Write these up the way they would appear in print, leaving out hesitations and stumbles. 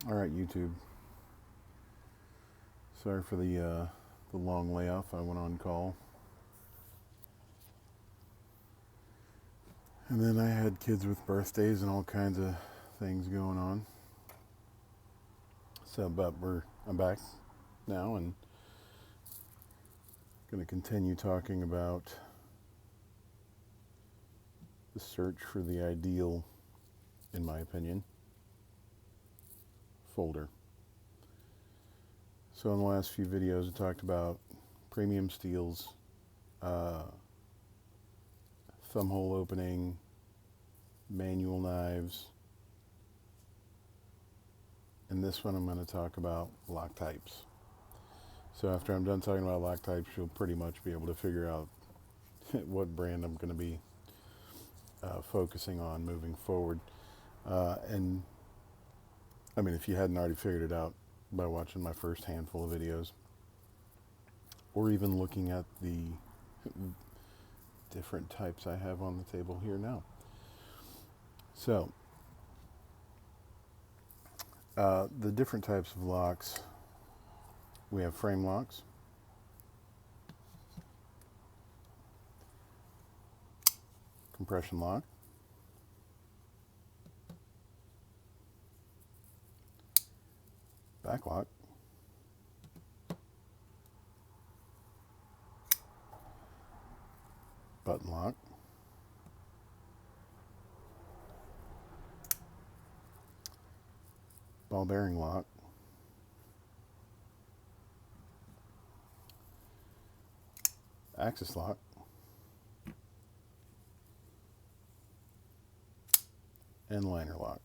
All right, YouTube. Sorry for the long layoff. I went on call, and then I had kids with birthdays and all kinds of things going on. So, but I'm back now and going to continue talking about the search for the ideal, in my opinion, folder. So, in the last few videos, I talked about premium steels, uh, thumb hole opening, manual knives. In this one, I'm going to talk about lock types. So after I'm done talking about lock types, you'll pretty much be able to figure out what brand I'm going to be focusing on moving forward. And I mean, if you hadn't already figured it out by watching my first handful of videos, or even looking at the different types I have on the table here now. So, the different types of locks, we have frame locks, compression lock, back lock, button lock, ball bearing lock, axis lock, and liner lock.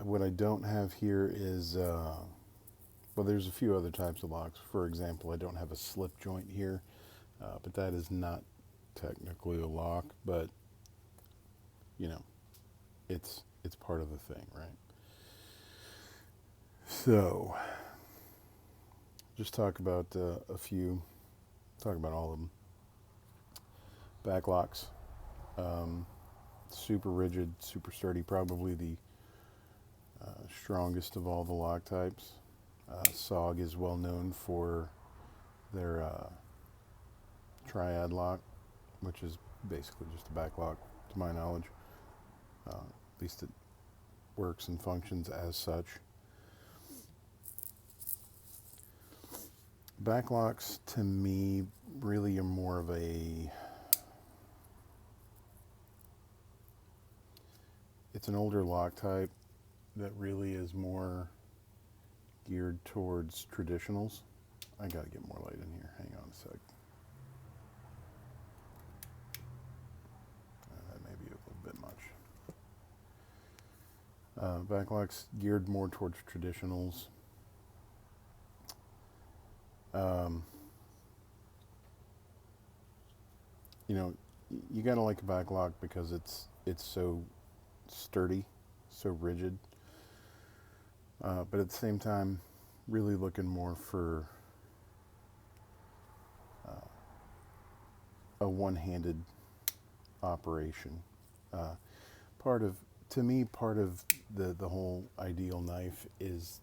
What I don't have here is, well, there's a few other types of locks. For example, I don't have a slip joint here, but that is not technically a lock, but you know, it's part of the thing, right? So, just talk about a few, talk about all of them. Back locks, super rigid, super sturdy, probably the strongest of all the lock types. SOG is well known for their triad lock, which is basically just a back lock, to my knowledge. At least it works and functions as such. Back locks, to me, really are more of it's an older lock type that really is more geared towards traditionals. I gotta get more light in here. Hang on a sec. That may be a little bit much. Backlocks geared more towards traditionals. You know, you gotta like a backlock because it's so sturdy, so rigid. But at the same time, really looking more for a one-handed operation. Part of, to me, part of the whole ideal knife is,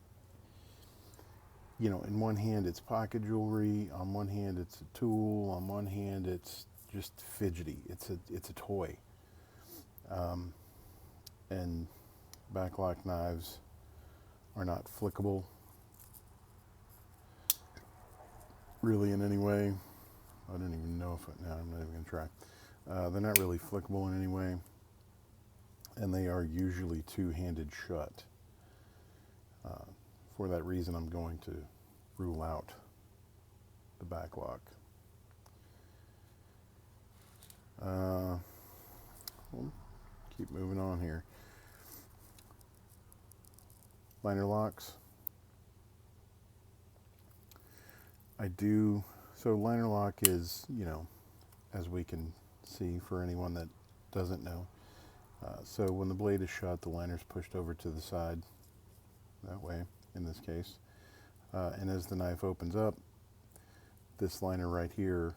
you know, in one hand it's pocket jewelry, on one hand it's a tool, on one hand it's just fidgety. It's a toy. And backlock knives are not flickable really in any way. I don't even know if no, I'm not even gonna try. They're not really flickable in any way, and they are usually two-handed shut. For that reason, I'm going to rule out the backlock. We'll keep moving on here. Liner locks. So liner lock is, you know, as we can see for anyone that doesn't know. So when the blade is shut, the liner is pushed over to the side, that way, in this case. And as the knife opens up, this liner right here,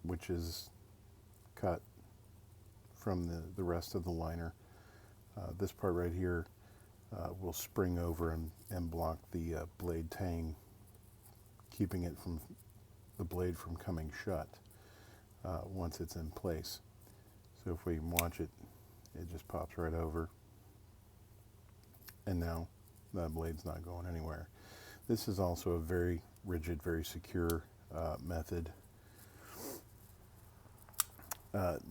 which is cut from the rest of the liner, This part right here will spring over and block the blade tang, keeping it from the blade from coming shut once it's in place. So if we watch it, it just pops right over, and now that blade's not going anywhere. This is also a very rigid, very secure method.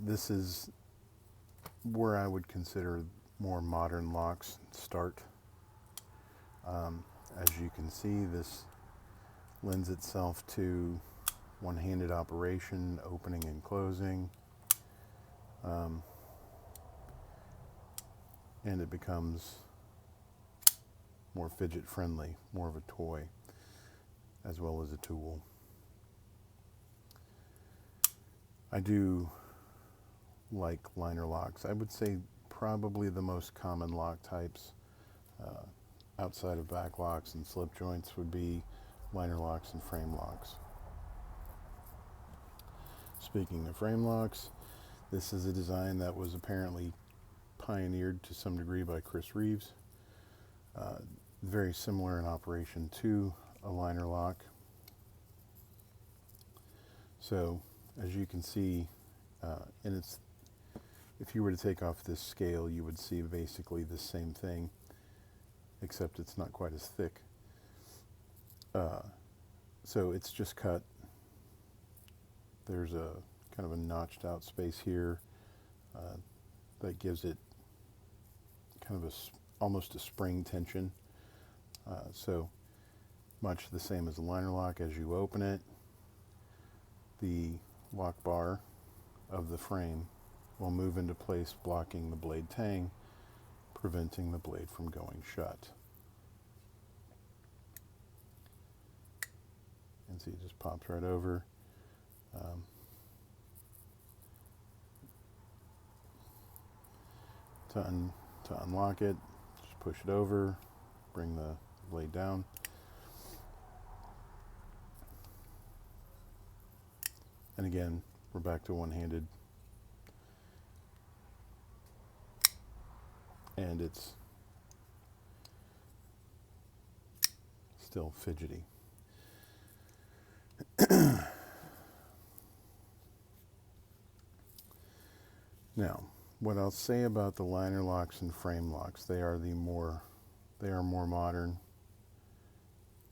This is where I would consider more modern locks start. As you can see, this lends itself to one-handed operation, opening and closing, and it becomes more fidget friendly, more of a toy as well as a tool. I do like liner locks. I would say probably the most common lock types outside of back locks and slip joints would be liner locks and frame locks. Speaking of frame locks, this is a design that was apparently pioneered to some degree by Chris Reeves. Very similar in operation to a liner lock. So as you can see, and it's, if you were to take off this scale, you would see basically the same thing, except it's not quite as thick. So it's just cut. There's a kind of a notched out space here that gives it kind of almost a spring tension. So much the same as a liner lock. As you open it, the lock bar of the frame will move into place, blocking the blade tang, preventing the blade from going shut. And see, it just pops right over. To unlock it, just push it over, bring the blade down. And again, we're back to one-handed. And it's still fidgety. Now, what I'll say about the liner locks and frame locks, they are more modern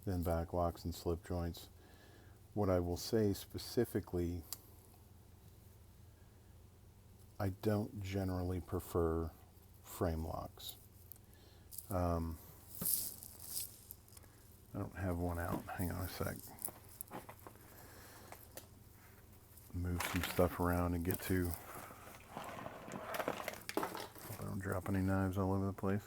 than back locks and slip joints. What I will say specifically, I don't generally prefer frame locks. I don't have one out. Hang on a sec. Move some stuff around and get to. Hope I don't drop any knives all over the place.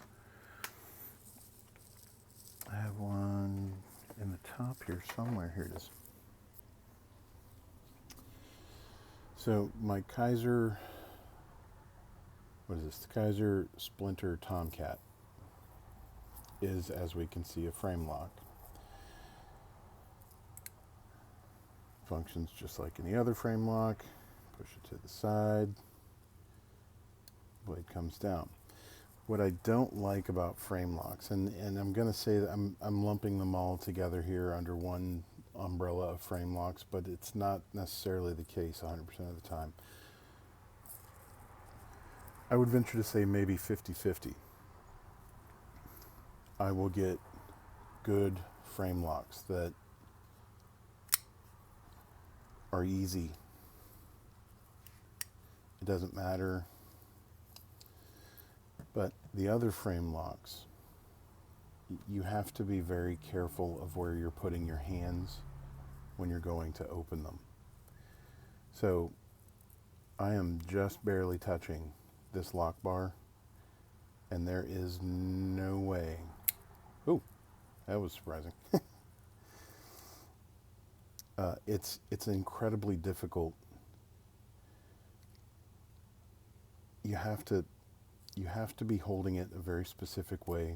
I have one in the top here somewhere. Here it is. So my Kizer, what is this? The Kizer Splinter Tomcat is, as we can see, a frame lock. Functions just like any other frame lock. Push it to the side. Blade comes down. What I don't like about frame locks, and I'm going to say that I'm lumping them all together here under one umbrella of frame locks, but it's not necessarily the case 100% of the time. I would venture to say maybe 50-50. I will get good frame locks that are easy. It doesn't matter. But the other frame locks, you have to be very careful of where you're putting your hands when you're going to open them. So I am just barely touching this lock bar, and there is no way. Ooh, that was surprising. It's incredibly difficult. You have to be holding it a very specific way.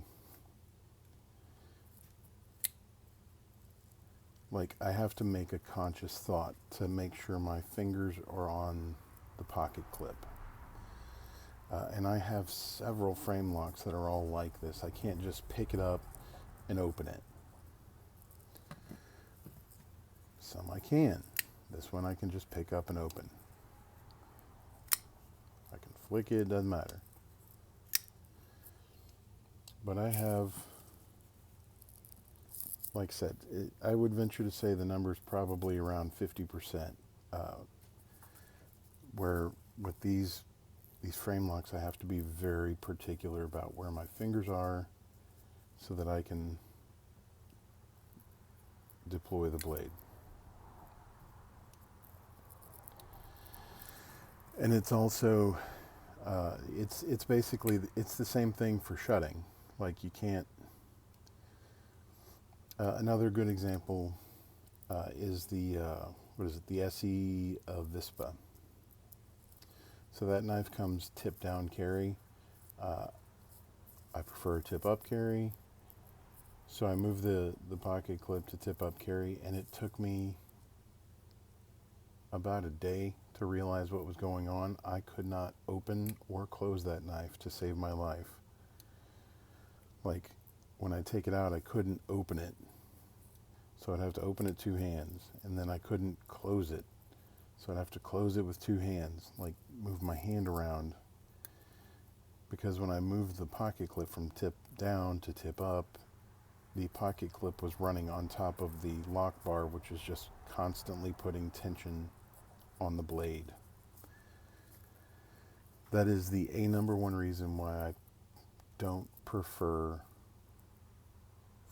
Like, I have to make a conscious thought to make sure my fingers are on the pocket clip. And I have several frame locks that are all like this. I can't just pick it up and open it. Some I can. This one I can just pick up and open. I can flick it, doesn't matter. But I have, like I said, I would venture to say the number is probably around 50%. Where with these frame locks, I have to be very particular about where my fingers are so that I can deploy the blade. And it's also, it's basically, it's the same thing for shutting. Like you can't, another good example is the, the SE Vispa. So that knife comes tip down carry. I prefer tip up carry. So I moved the pocket clip to tip up carry, and it took me about a day to realize what was going on. I could not open or close that knife to save my life. Like when I take it out, I couldn't open it. So I'd have to open it two hands, and then I couldn't close it. So I'd have to close it with two hands, like move my hand around. Because when I moved the pocket clip from tip down to tip up, the pocket clip was running on top of the lock bar, which is just constantly putting tension on the blade. That is the number one reason why I don't prefer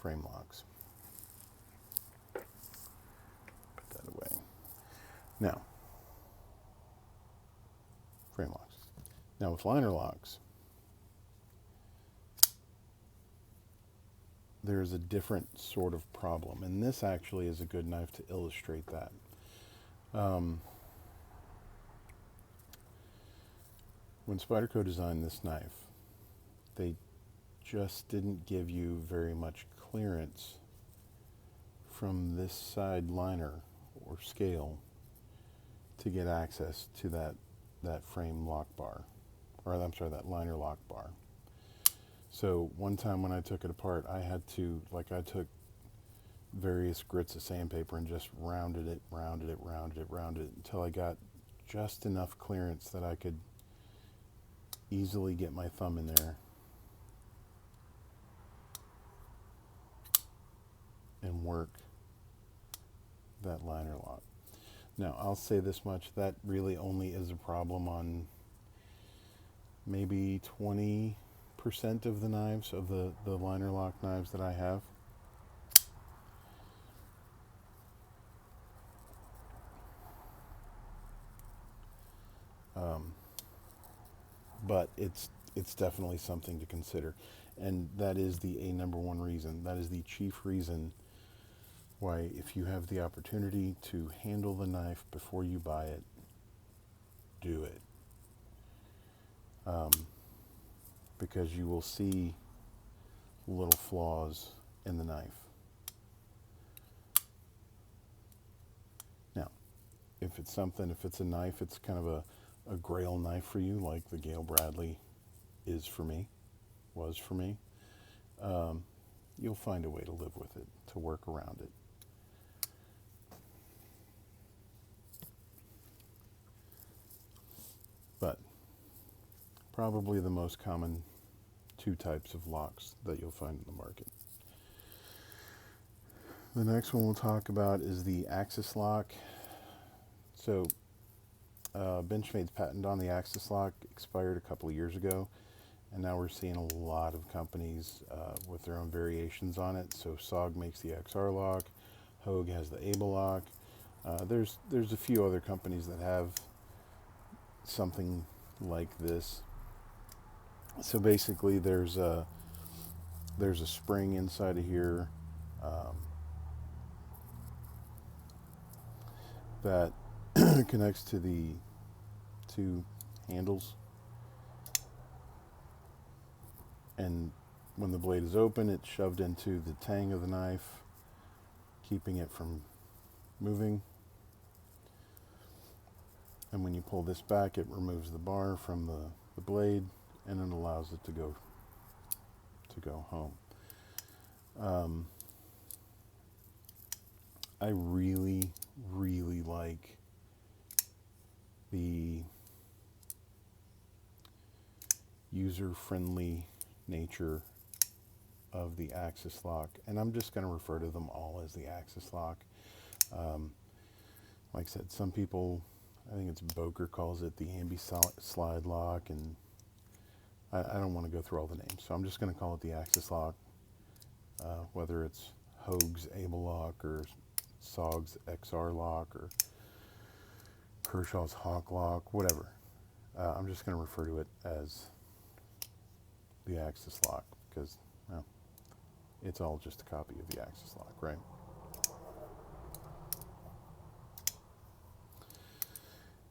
frame locks. Put that away. Now, frame locks. Now with liner locks, there's a different sort of problem, and this actually is a good knife to illustrate that. When Spyderco designed this knife, they just didn't give you very much clearance from this side liner or scale to get access to that frame lock bar, or I'm sorry, that liner lock bar. So one time when I took it apart, I had to, I took various grits of sandpaper and just rounded it until I got just enough clearance that I could easily get my thumb in there and work that liner lock. Now, I'll say this much, that really only is a problem on maybe 20% of the knives, of the liner lock knives that I have. But it's definitely something to consider. And that is the number one reason. That is the chief reason why, if you have the opportunity to handle the knife before you buy it, do it. Because you will see little flaws in the knife. Now, if it's a knife, it's kind of a grail knife for you, like the Gale Bradley was for me, you'll find a way to live with it, to work around it. But probably the most common two types of locks that you'll find in the market. The next one we'll talk about is the Axis lock. So Benchmade's patent on the Axis lock expired a couple of years ago, and now we're seeing a lot of companies with their own variations on it. So SOG makes the XR lock, Hogue has the Able lock. There's a few other companies that have something like this. So basically, there's a spring inside of here that connects to the two handles, and when the blade is open, it's shoved into the tang of the knife, keeping it from moving. And when you pull this back, it removes the bar from the blade, and it allows it to go home. I really, really like the user-friendly nature of the Axis lock, and I'm just going to refer to them all as the Axis lock. Like I said, some people, I think it's Boker, calls it the Ambi-Slide lock, and I don't want to go through all the names, so I'm just going to call it the Axis lock, whether it's Hogue's Able lock or SOG's XR lock or Kershaw's Hawk lock, whatever. I'm just going to refer to it as the Axis lock because, well, it's all just a copy of the Axis lock, right?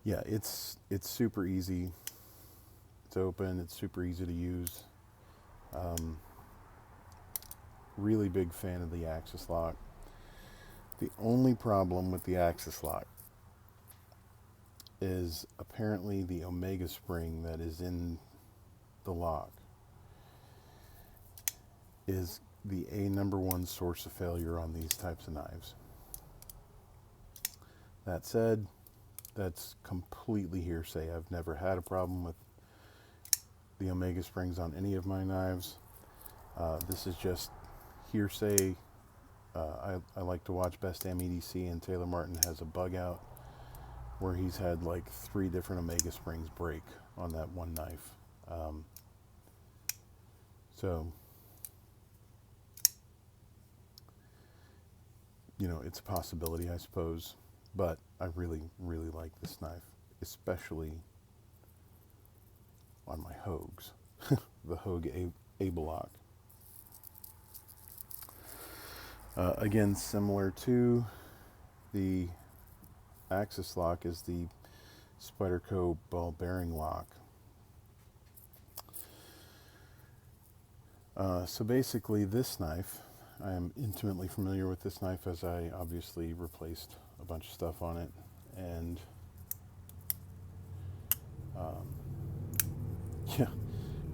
Yeah, it's super easy. It's open. It's super easy to use. Really big fan of the Axis lock. The only problem with the Axis lock is apparently the Omega spring that is in the lock is the number one source of failure on these types of knives. That said, that's completely hearsay. I've never had a problem with the Omega springs on any of my knives. This is just hearsay. I like to watch Best Damn EDC, and Taylor Martin has a bug out where he's had like 3 different Omega springs break on that one knife. So, you know, it's a possibility, I suppose, but I really, really like this knife, especially on my Hogues, the Hogue Able lock. Again, similar to the Axis lock is the Spyderco ball bearing lock. So basically this knife, I am intimately familiar with this knife as I obviously replaced a bunch of stuff on it, and yeah,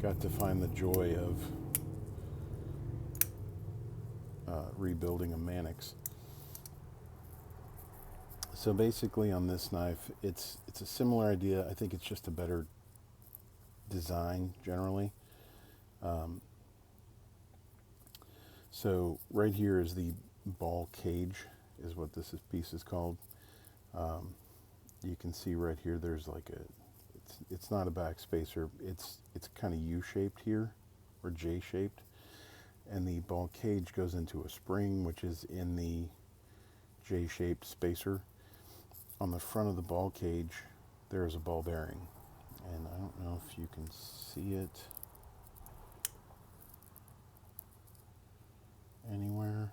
got to find the joy of rebuilding a Mannix. So basically on this knife, it's a similar idea. I think it's just a better design generally. So right here is the ball cage, is what this piece is called. You can see right here there's like it's not a back spacer, it's kind of U-shaped here, or J-shaped, and the ball cage goes into a spring which is in the J-shaped spacer. On the front of the ball cage there is a ball bearing, and I don't know if you can see it anywhere.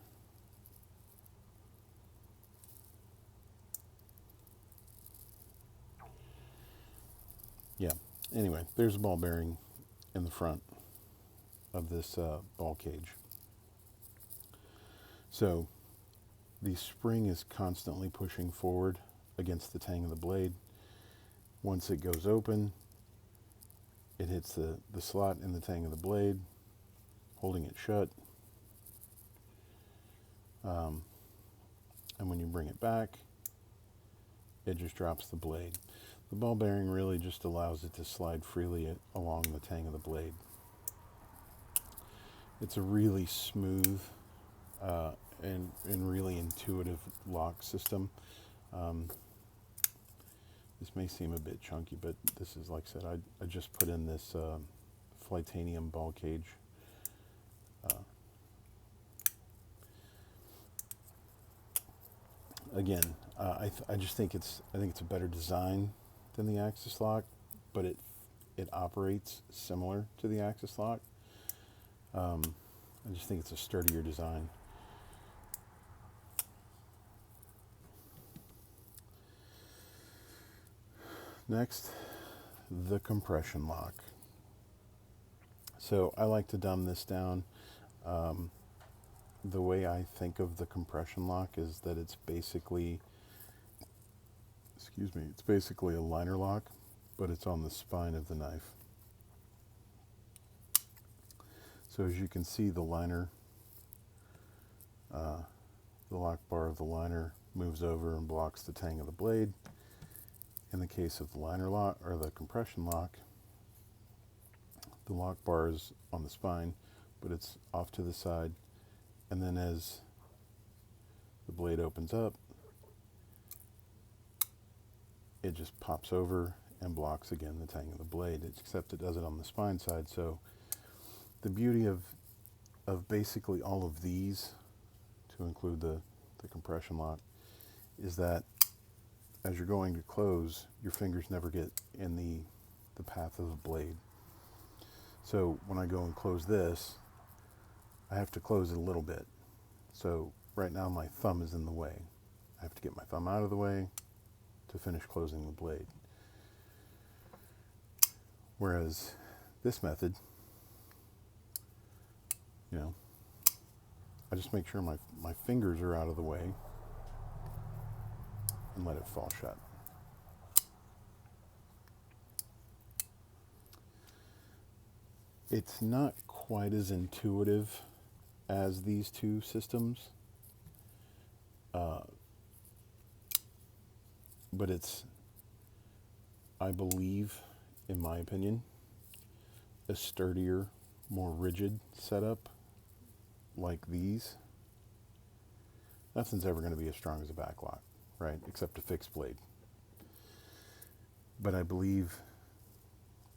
Yeah, anyway, there's a ball bearing in the front of this ball cage. So the spring is constantly pushing forward against the tang of the blade. Once it goes open, it hits the slot in the tang of the blade, holding it shut. And when you bring it back, it just drops the blade. The ball bearing really just allows it to slide freely along the tang of the blade. It's a really smooth and really intuitive lock system. This may seem a bit chunky, but this is, like I said, I just put in this Flytanium ball cage. Again, I just think it's a better design than the Axis lock, but it operates similar to the Axis lock. I just think it's a sturdier design. Next, the compression lock. So I like to dumb this down. The way I think of the compression lock is that it's basically, it's basically a liner lock, but it's on the spine of the knife. So as you can see, the liner, the lock bar of the liner moves over and blocks the tang of the blade. In the case of the liner lock or the compression lock, the lock bar is on the spine, but it's off to the side. And then as the blade opens up, it just pops over and blocks again the tang of the blade, except it does it on the spine side. So the beauty of basically all of these, to include the compression lock, is that as you're going to close, your fingers never get in the path of the blade. So when I go and close this, I have to close it a little bit. So right now my thumb is in the way. I have to get my thumb out of the way to finish closing the blade. Whereas this method, I just make sure my fingers are out of the way and let it fall shut. It's not quite as intuitive as these two systems, but it's, I believe, in my opinion, a sturdier, more rigid setup like these. Nothing's ever going to be as strong as a back lock, right? Except a fixed blade. But I believe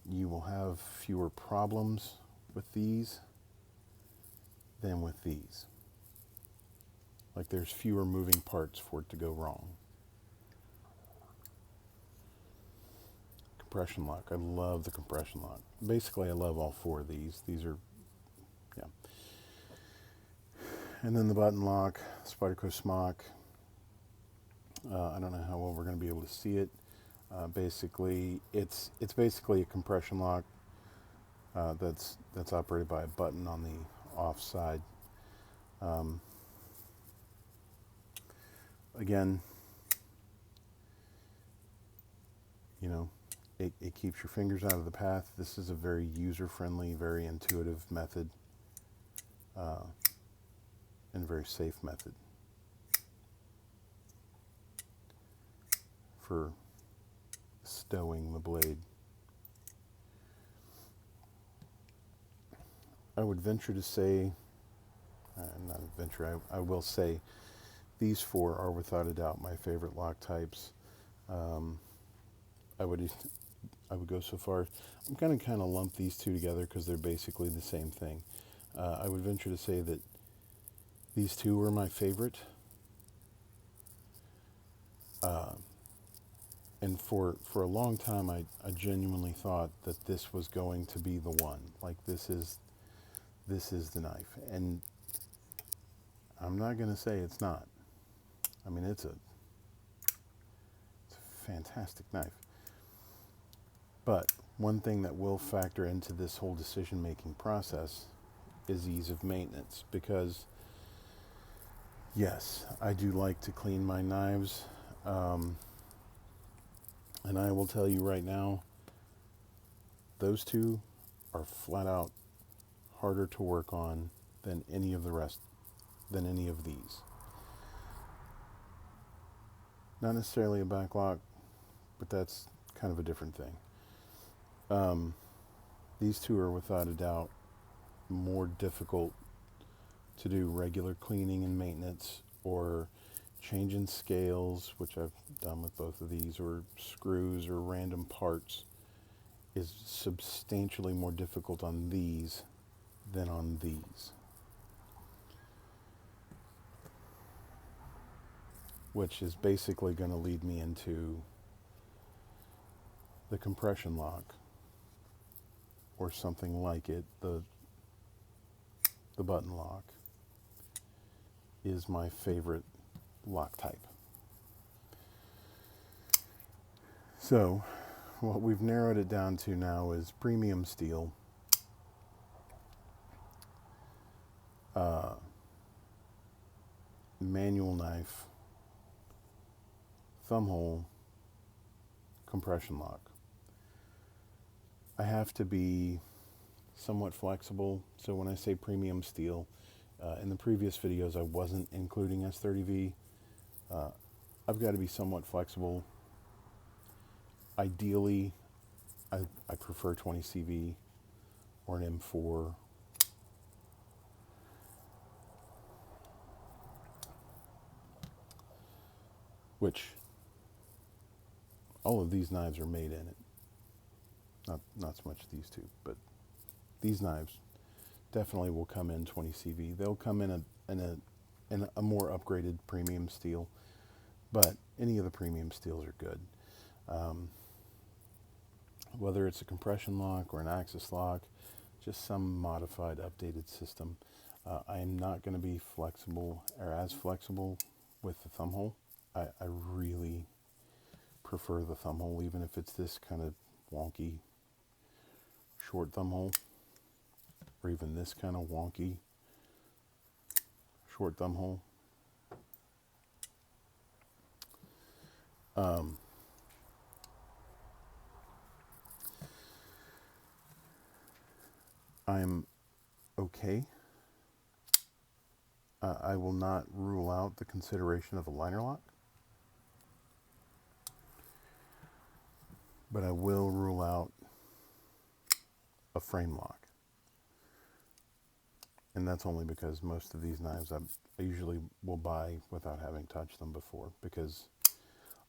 you will have fewer problems with these than with these. Like there's fewer moving parts for it to go wrong. Compression lock. I love the compression lock. Basically, I love all four of these. These are, yeah. And then the button lock, Spyderco Smock. I don't know how well we're going to be able to see it. Basically, it's basically a compression lock that's operated by a button on the off side. Again, it keeps your fingers out of the path. This is a very user-friendly, very intuitive method, and a very safe method for stowing the blade. I would venture to say, not venture, I will say, these four are without a doubt my favorite lock types. I would go so far. I'm going to kind of lump these two together because they're basically the same thing. I would venture to say that these two were my favorite. And for a long time, I genuinely thought that this was going to be the one. Like this is the knife. And I'm not going to say it's not. I mean, it's a fantastic knife. But one thing that will factor into this whole decision-making process is ease of maintenance, because yes, I do like to clean my knives, and I will tell you right now, those two are flat out harder to work on than any of these. Not necessarily a back lock, but that's kind of a different thing. These two are without a doubt more difficult to do regular cleaning and maintenance, or changing scales, which I've done with both of these, or screws or random parts, is substantially more difficult on these than on these. Which is basically going to lead me into the compression lock, or something like it. The button lock is my favorite lock type. So what we've narrowed it down to now is premium steel, manual knife, thumb hole, compression lock. I have to be somewhat flexible. So when I say premium steel, in the previous videos I wasn't including S30V. I've got to be somewhat flexible. Ideally, I prefer 20 CV or an M4. Which all of these knives are made in it. Not so much these two, but these knives definitely will come in 20 CV. They'll come in a more upgraded premium steel, but any of the premium steels are good. Whether it's a compression lock or an axis lock, just some modified, updated system. I am not going to be flexible or as flexible with the thumb hole. I really prefer the thumb hole, even if it's this kind of wonky short thumb hole, or even this kind of wonky short thumb hole. I'm okay. I will not rule out the consideration of a liner lock, but I will rule out a frame lock. And that's only because most of these knives I usually will buy without having touched them before, because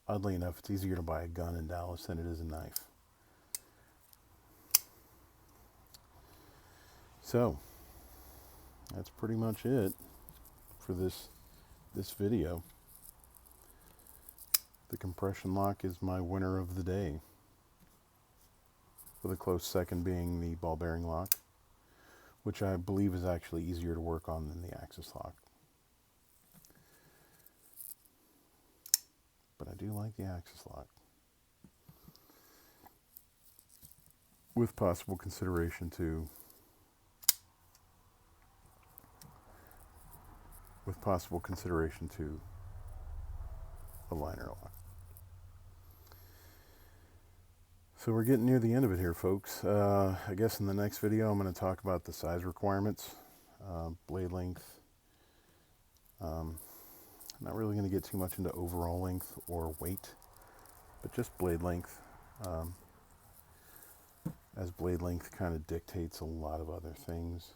oddly enough, it's easier to buy a gun in Dallas than it is a knife. So that's pretty much it for this video. The compression lock is my winner of the day, with a close second being the ball bearing lock, which I believe is actually easier to work on than the axis lock. But I do like the axis lock, with possible consideration to a liner lock. So we're getting near the end of it here, folks. I guess in the next video I'm going to talk about the size requirements, blade length. I'm not really going to get too much into overall length or weight, but just blade length, as blade length kind of dictates a lot of other things.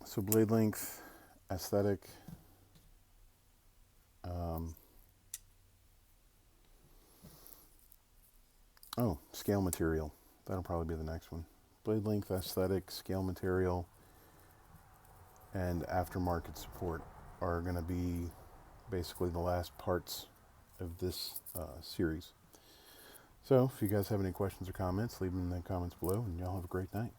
So blade length, aesthetic, scale material. That'll probably be the next one. Blade length, aesthetic, scale material, and aftermarket support are going to be basically the last parts of this series. So if you guys have any questions or comments, leave them in the comments below, and y'all have a great night.